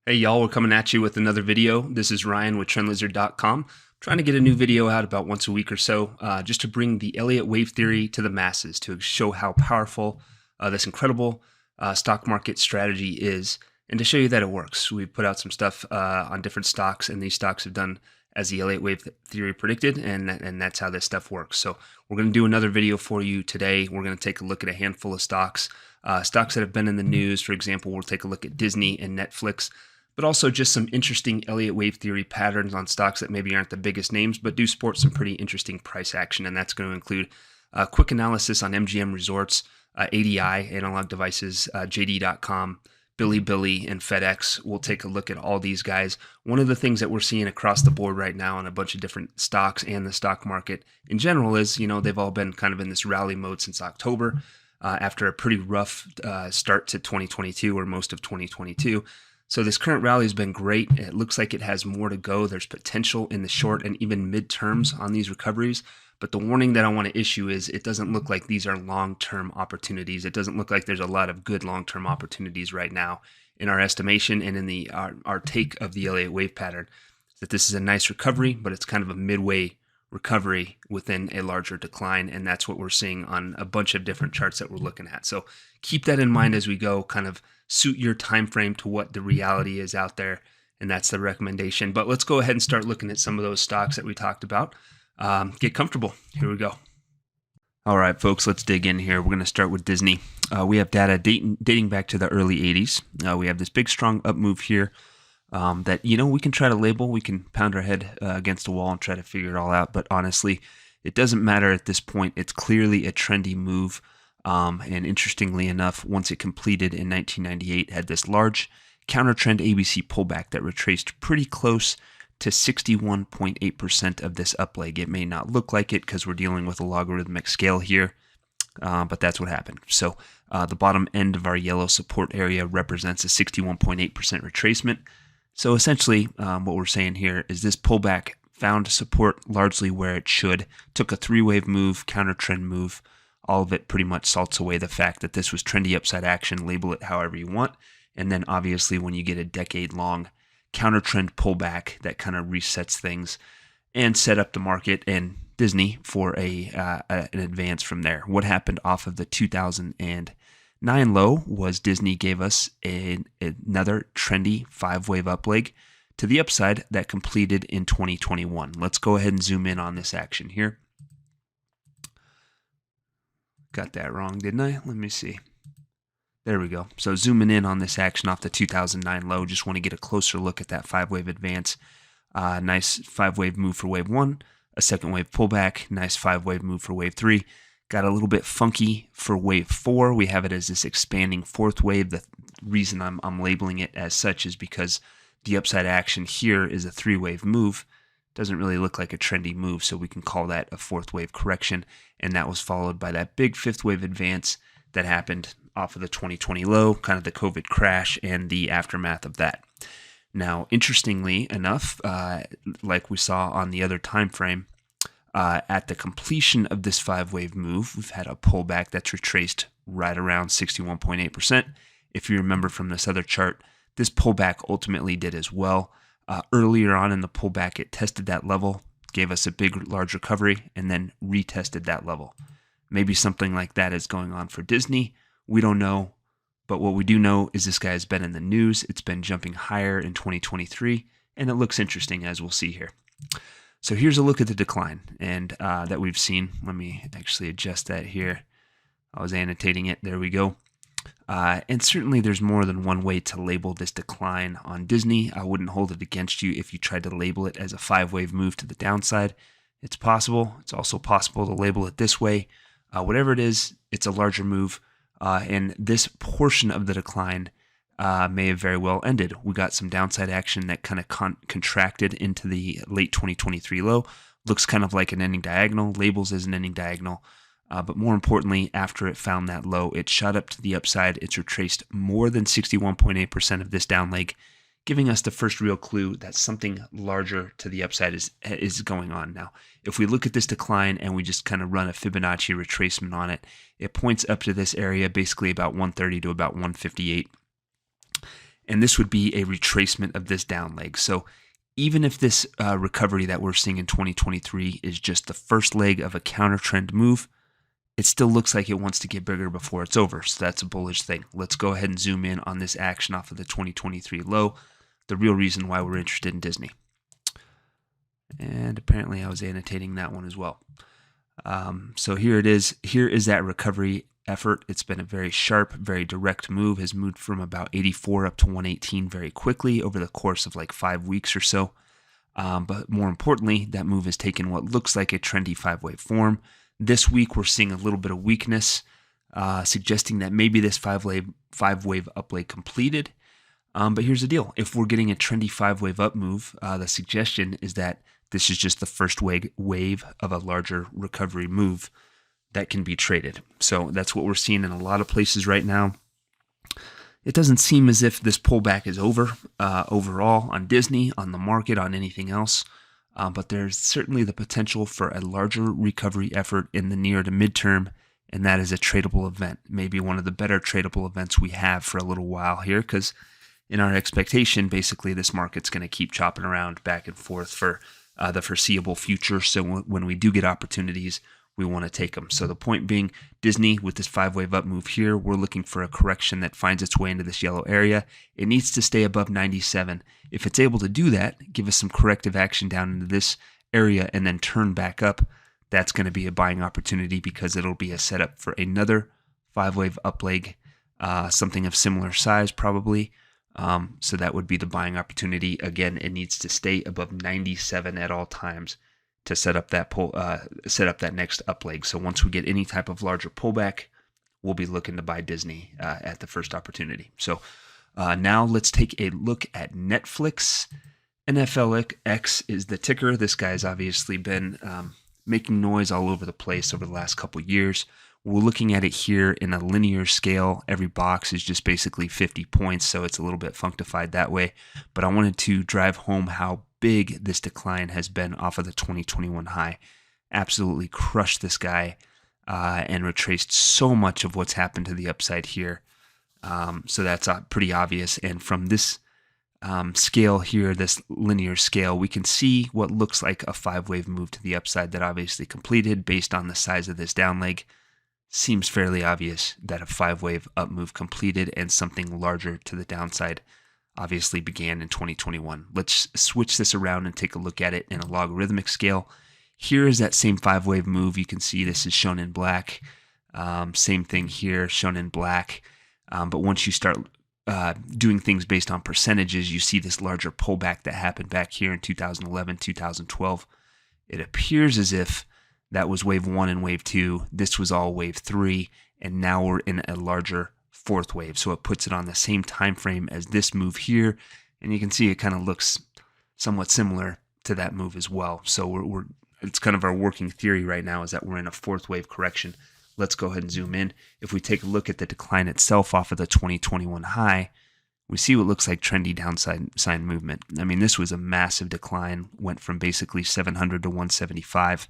Hey y'all, we're coming at you with another video. This is Ryan with TrendLizard.com. Trying to get a new video out about once a week or so, just to bring the Elliott Wave Theory to the masses, to show how powerful this incredible stock market strategy is, and to show you that it works. We've put out some stuff on different stocks, and these stocks have done as the Elliott Wave Theory predicted, and that's how this stuff works. So we're going to do another video for you today. We're going to take a look at a handful of stocks, stocks that have been in the news. For example, we'll take a look at Disney and Netflix, but also just some interesting Elliott Wave Theory patterns on stocks that maybe aren't the biggest names, but do sport some pretty interesting price action. And that's going to include a quick analysis on MGM Resorts, ADI, Analog Devices, JD.com, BiliBili, and FedEx. We'll take a look at all these guys. One of the things that we're seeing across the board right now on a bunch of different stocks and the stock market in general is, they've all been kind of in this rally mode since October, after a pretty rough start to 2022 or most of 2022. So this current rally has been great. It looks like it has more to go. There's potential in the short and even mid-terms on these recoveries. But the warning that I want to issue is it doesn't look like these are long-term opportunities. It doesn't look like there's a lot of good long-term opportunities right now in our estimation and in our take of the Elliott wave pattern. That this is a nice recovery, but it's kind of a midway recovery within a larger decline. And that's what we're seeing on a bunch of different charts that we're looking at. So keep that in mind as we go, kind of suit your time frame to what the reality is out there, and that's the recommendation. But let's go ahead and start looking at some of those stocks that we talked about. Get comfortable. Here we go. All right, folks, let's dig in here. We're going to start with Disney. We have data dating back to the early 80s. We have this big, strong up move here that, we can try to label. We can pound our head against the wall and try to figure it all out. But honestly, it doesn't matter at this point. It's clearly a trendy move. And interestingly enough, once it completed in 1998, had this large counter-trend ABC pullback that retraced pretty close to 61.8% of this up leg. It may not look like it because we're dealing with a logarithmic scale here, but that's what happened. So the bottom end of our yellow support area represents a 61.8% retracement. So essentially, what we're saying here is this pullback found support largely where it should, took a three-wave move, counter-trend move. All of it pretty much salts away the fact that this was trendy upside action, label it however you want. And then obviously when you get a decade-long counter-trend pullback, that kind of resets things and set up the market and Disney for an advance from there. What happened off of the 2009 low was Disney gave us another trendy five-wave up leg to the upside that completed in 2021. Let's go ahead and zoom in on this action here. Got that wrong, didn't I? Let me see. There we go. So zooming in on this action off the 2009 low, just want to get a closer look at that five-wave advance. Nice five-wave move for wave one, a second wave pullback, nice five-wave move for wave three. Got a little bit funky for wave four. We have it as this expanding fourth wave. The reason I'm labeling it as such is because the upside action here is a three-wave move. Doesn't really look like a trendy move, so we can call that a fourth wave correction. And that was followed by that big fifth wave advance that happened off of the 2020 low, kind of the COVID crash and the aftermath of that. Now, interestingly enough, like we saw on the other time frame, at the completion of this five-wave move, we've had a pullback that's retraced right around 61.8%. If you remember from this other chart, this pullback ultimately did as well. Earlier on in the pullback, it tested that level, gave us a big, large recovery, and then retested that level. Maybe something like that is going on for Disney. We don't know, but what we do know is this guy has been in the news. It's been jumping higher in 2023, and it looks interesting, as we'll see here. So here's a look at the decline and that we've seen. Let me actually adjust that here. I was annotating it. There we go. And certainly there's more than one way to label this decline on Disney. I wouldn't hold it against you if you tried to label it as a five-wave move to the downside. It's possible. It's also possible to label it this way. Whatever it is, it's a larger move. And this portion of the decline may have very well ended. We got some downside action that kind of contracted into the late 2023 low. Looks kind of like an ending diagonal, labels as an ending diagonal. But more importantly, after it found that low, it shot up to the upside. It's retraced more than 61.8% of this down leg, giving us the first real clue that something larger to the upside is going on. Now, if we look at this decline and we just kind of run a Fibonacci retracement on it, it points up to this area, basically about 130 to about 158. and this would be a retracement of this down leg. So even if this recovery that we're seeing in 2023 is just the first leg of a counter trend move, it still looks like it wants to get bigger before it's over. So that's a bullish thing. Let's go ahead and zoom in on this action off of the 2023 low, the real reason why we're interested in Disney. And apparently I was annotating that one as well. So here it is. Here is that recovery effort. It's been a very sharp, very direct move, has moved from about 84 up to 118 very quickly over the course of like 5 weeks or so. But more importantly, that move has taken what looks like a trendy 5-wave form. This week, we're seeing a little bit of weakness, suggesting that maybe this 5-wave up leg completed. But here's the deal. If we're getting a trendy 5-wave up move, the suggestion is that this is just the first wave of a larger recovery move that can be traded. So that's what we're seeing in a lot of places right now. It doesn't seem as if this pullback is over overall on Disney, on the market, on anything else. But there's certainly the potential for a larger recovery effort in the near to midterm, and that is a tradable event. Maybe one of the better tradable events we have for a little while here, because in our expectation, basically this market's going to keep chopping around back and forth for the foreseeable future. So when we do get opportunities, we want to take them. So the point being, Disney, with this 5-wave up move here, we're looking for a correction that finds its way into this yellow area. It needs to stay above 97. If it's able to do that, give us some corrective action down into this area and then turn back up, that's going to be a buying opportunity because it'll be a setup for another 5-wave up leg, something of similar size probably. So that would be the buying opportunity. Again, it needs to stay above 97 at all times to set up that next up leg. So once we get any type of larger pullback, we'll be looking to buy Disney at the first opportunity. So now let's take a look at Netflix. NFLX is the ticker. This guy's obviously been making noise all over the place over the last couple of years. We're looking at it here in a linear scale. Every box is just basically 50 points, so it's a little bit functified that way. But I wanted to drive home how big this decline has been off of the 2021 high. Absolutely crushed this guy and retraced so much of what's happened to the upside here. So that's pretty obvious. And from this scale here, this linear scale, we can see what looks like a 5-wave move to the upside that obviously completed based on the size of this down leg. Seems fairly obvious that a 5-wave up move completed and something larger to the downside obviously began in 2021. Let's switch this around and take a look at it in a logarithmic scale. Here is that same 5-wave move. You can see this is shown in black. Same thing here, shown in black. But once you start doing things based on percentages, you see this larger pullback that happened back here in 2011, 2012. It appears as if that was wave 1 and wave 2. This was all wave 3, and now we're in a larger 4th wave. So it puts it on the same time frame as this move here, and you can see it kind of looks somewhat similar to that move as well. So it's kind of our working theory right now is that we're in a 4th wave correction. Let's go ahead and zoom in. If we take a look at the decline itself off of the 2021 high, we see what looks like trendy downside sign movement. I mean, this was a massive decline, went from basically 700 to 175.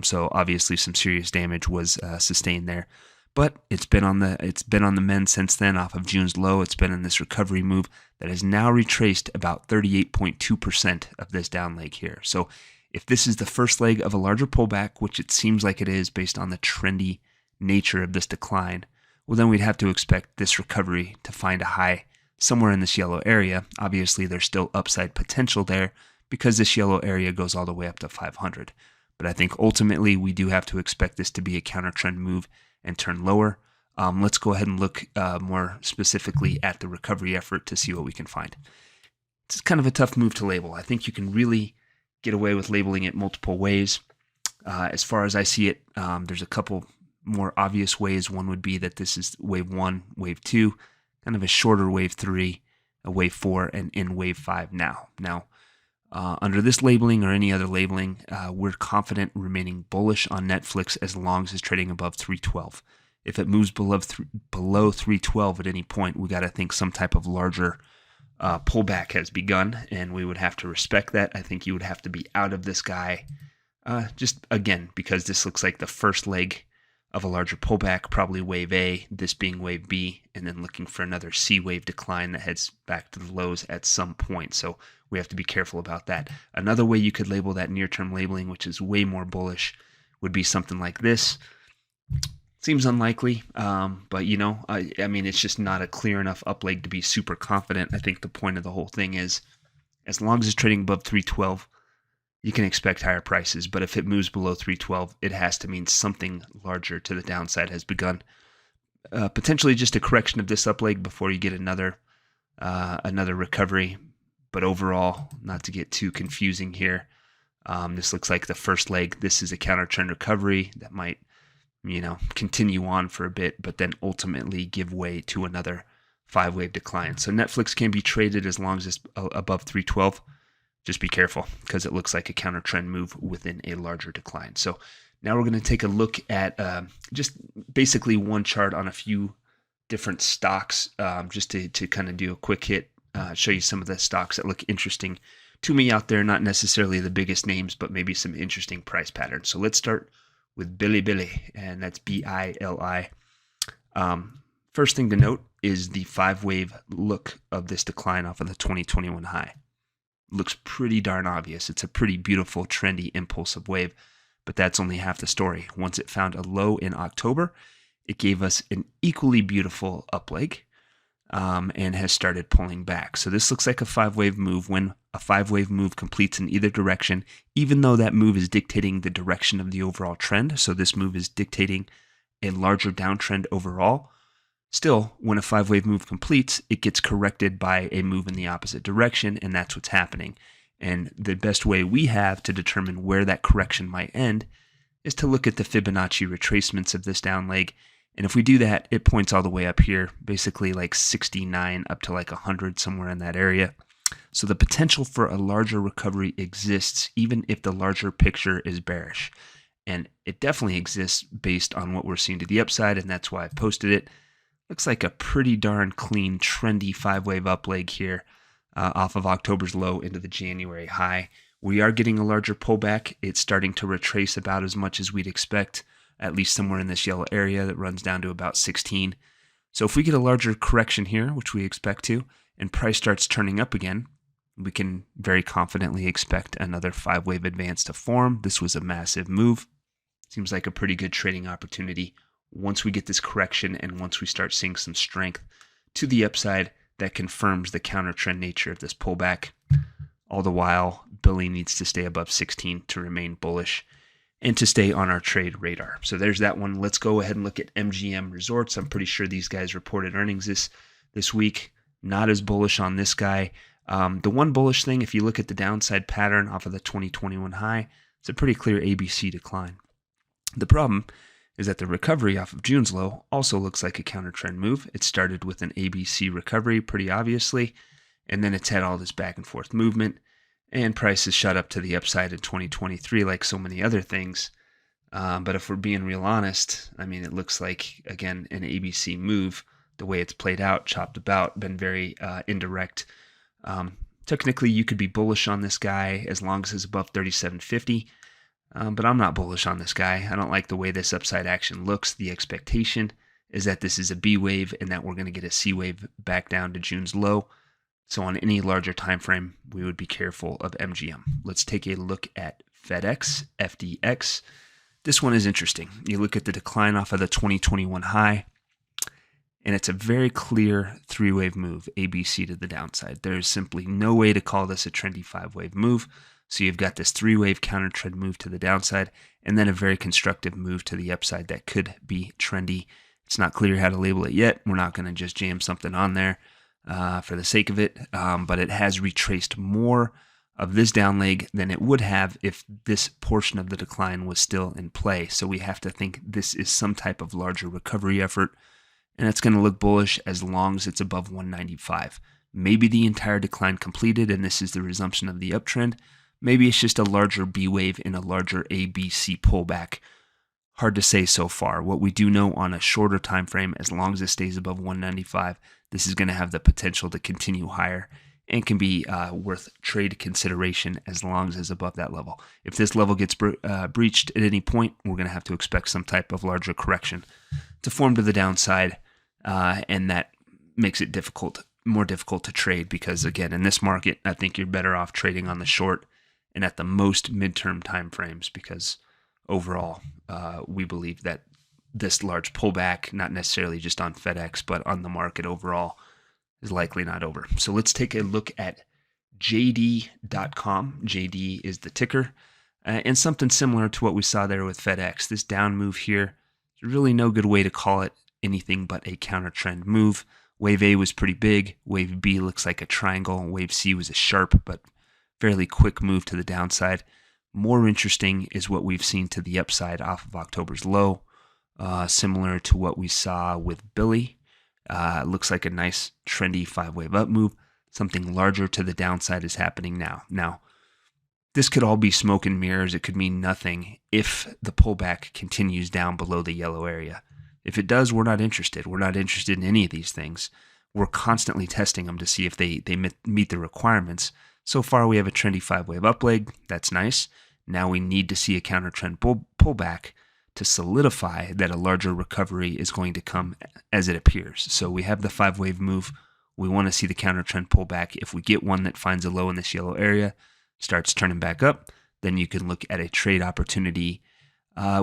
So obviously some serious damage was sustained there, but it's been on the mend since then off of June's low. It's been in this recovery move that has now retraced about 38.2% of this down leg here. So if this is the first leg of a larger pullback, which it seems like it is based on the trendy nature of this decline, well, then we'd have to expect this recovery to find a high somewhere in this yellow area. Obviously, there's still upside potential there because this yellow area goes all the way up to 500. But I think ultimately we do have to expect this to be a counter trend move and turn lower. Let's go ahead and look more specifically at the recovery effort to see what we can find. It's kind of a tough move to label. I think you can really get away with labeling it multiple ways. As far as I see it, there's a couple more obvious ways. One would be that this is wave 1, wave 2, kind of a shorter wave 3, a wave 4, and in wave 5 now. Now, under this labeling or any other labeling, we're confident remaining bullish on Netflix as long as it's trading above 312. If it moves below 312 at any point, we got to think some type of larger pullback has begun, and we would have to respect that. I think you would have to be out of this guy, just again, because this looks like the first leg of a larger pullback, probably wave A, this being wave B, and then looking for another C wave decline that heads back to the lows at some point. So we have to be careful about that. Another way you could label that near-term labeling, which is way more bullish, would be something like this. Seems unlikely, but you know, I mean, it's just not a clear enough up leg to be super confident. I think the point of the whole thing is, as long as it's trading above 312, you can expect higher prices. But if it moves below 312, it has to mean something larger to the downside has begun. Potentially just a correction of this up leg before you get another recovery. But overall, not to get too confusing here, this looks like the first leg. This is a counter trend recovery that might, you know, continue on for a bit, but then ultimately give way to another 5-wave decline. So Netflix can be traded as long as it's above 312. Just be careful because it looks like a counter trend move within a larger decline. So now we're going to take a look at just basically one chart on a few different stocks, just to kind of do a quick hit, show you some of the stocks that look interesting to me out there. Not necessarily the biggest names, but maybe some interesting price patterns. So let's start with BiliBili, and that's BILI. First thing to note is the 5-wave look of this decline off of the 2021 high. Looks pretty darn obvious. It's a pretty beautiful, trendy, impulsive wave, but that's only half the story. Once it found a low in October, it gave us an equally beautiful up leg, and has started pulling back. So this looks like a 5-wave move. When a 5-wave move completes in either direction, even though that move is dictating the direction of the overall trend, so this move is dictating a larger downtrend overall, still, when a 5-wave move completes, it gets corrected by a move in the opposite direction, and that's what's happening. And the best way we have to determine where that correction might end is to look at the Fibonacci retracements of this down leg. And if we do that, it points all the way up here, basically like 69 up to like 100, somewhere in that area. So the potential for a larger recovery exists, even if the larger picture is bearish. And it definitely exists based on what we're seeing to the upside, and that's why I've posted it. Looks like a pretty darn clean, trendy 5-wave up leg here, off of October's low into the January high. We are getting a larger pullback. It's starting to retrace about as much as we'd expect, at least somewhere in this yellow area that runs down to about 16. So if we get a larger correction here, which we expect to, and price starts turning up again, we can very confidently expect another 5-wave advance to form. This was a massive move. Seems like a pretty good trading opportunity once we get this correction and once we start seeing some strength to the upside that confirms the counter trend nature of this pullback. All the while, BILI needs to stay above 16 to remain bullish and to stay on our trade radar. So there's that one. Let's go ahead and look at MGM Resorts. I'm pretty sure these guys reported earnings this week. Not as bullish on this guy. The one bullish thing, if you look at the downside pattern off of the 2021 high, it's a pretty clear ABC decline. The problem is that the recovery off of June's low also looks like a counter trend move. It started with an ABC recovery pretty obviously, and then it's had all this back and forth movement, and prices shot up to the upside in 2023 like so many other things. But if we're being real honest, I mean, it looks like, again, an ABC move, the way it's played out, chopped about, been very indirect. Technically, you could be bullish on this guy as long as it's above 37.50. But I'm not bullish on this guy. I don't like the way this upside action looks. The expectation is that this is a B wave and that we're going to get a C wave back down to June's low. So on any larger time frame, we would be careful of MGM. Let's take a look at FedEx, FDX. This one is interesting. You look at the decline off of the 2021 high, and it's a very clear 3-wave move, ABC to the downside. There's simply no way to call this a trendy 5-wave move. So you've got this 3-wave counter trend move to the downside, and then a very constructive move to the upside that could be trendy. It's not clear how to label it yet. We're not going to just jam something on there for the sake of it, but it has retraced more of this down leg than it would have if this portion of the decline was still in play. So we have to think this is some type of larger recovery effort, and it's going to look bullish as long as it's above 195. Maybe the entire decline completed and this is the resumption of the uptrend. Maybe it's just a larger B wave in a larger ABC pullback. Hard to say so far. What we do know on a shorter time frame, as long as it stays above 195, this is going to have the potential to continue higher and can be worth trade consideration as long as it's above that level. If this level gets breached at any point, we're going to have to expect some type of larger correction to form to the downside, and that makes it more difficult to trade because, again, in this market, I think you're better off trading on the short and at the most midterm time frames because overall, we believe that this large pullback, not necessarily just on FedEx, but on the market overall, is likely not over. So let's take a look at JD.com. JD is the ticker, and something similar to what we saw there with FedEx. This down move here, there's really no good way to call it anything but a counter trend move. Wave A was pretty big. Wave B looks like a triangle. Wave C was a sharp but fairly quick move to the downside. More interesting is what we've seen to the upside off of October's low, similar to what we saw with BILI. Looks like a nice trendy 5-wave up move. Something larger to the downside is happening now. Now, this could all be smoke and mirrors. It could mean nothing if the pullback continues down below the yellow area. If it does, we're not interested. We're not interested in any of these things. We're constantly testing them to see if they meet the requirements. So far, we have a trendy 5-wave up leg. That's nice. Now we need to see a counter trend pullback to solidify that a larger recovery is going to come as it appears. So we have the 5-wave move. We want to see the counter trend pullback. If we get one that finds a low in this yellow area, starts turning back up, then you can look at a trade opportunity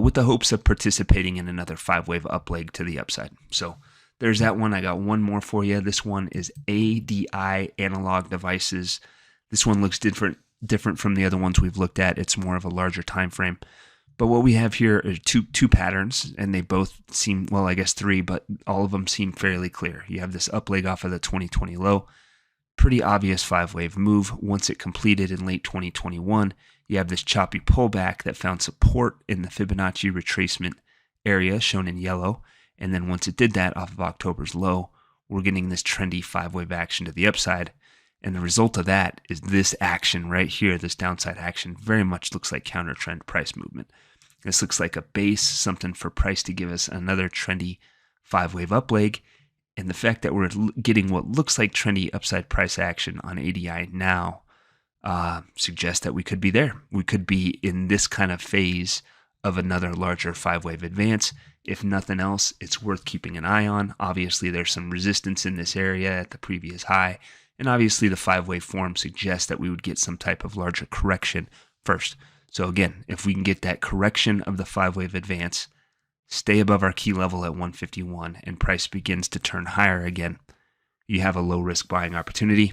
with the hopes of participating in another 5-wave up leg to the upside. So there's that one. I got one more for you. This one is ADI Analog Devices. This one looks different from the other ones we've looked at. It's more of a larger time frame. But what we have here are two patterns, and they both seem, well, I guess three, but all of them seem fairly clear. You have this up leg off of the 2020 low. Pretty obvious 5-wave move. Once it completed in late 2021, you have this choppy pullback that found support in the Fibonacci retracement area shown in yellow. And then once it did that off of October's low, we're getting this trendy 5-wave action to the upside. And the result of that is this action right here, this downside action, very much looks like counter trend price movement. This looks like a base, something for price to give us another trendy 5-wave up leg. And the fact that we're getting what looks like trendy upside price action on ADI now suggests that we could be there. We could be in this kind of phase of another larger 5-wave advance. If nothing else, it's worth keeping an eye on. Obviously, there's some resistance in this area at the previous high. And obviously, the 5-wave form suggests that we would get some type of larger correction first. So again, if we can get that correction of the 5-wave advance, stay above our key level at 151, and price begins to turn higher again, you have a low-risk buying opportunity.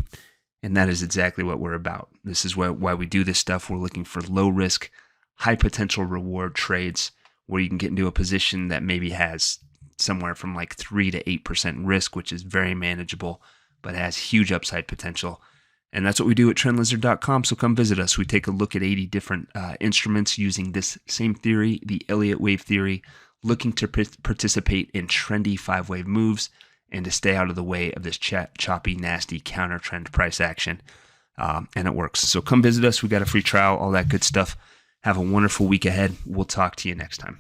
And that is exactly what we're about. This is why we do this stuff. We're looking for low-risk, high-potential reward trades where you can get into a position that maybe has somewhere from like 3 to 8% risk, which is very manageable, but has huge upside potential. And that's what we do at TrendLizard.com, so come visit us. We take a look at 80 different instruments using this same theory, the Elliott Wave Theory, looking to participate in trendy 5-wave moves and to stay out of the way of this choppy, nasty counter trend price action. And it works. So come visit us. We got a free trial, all that good stuff. Have a wonderful week ahead. We'll talk to you next time.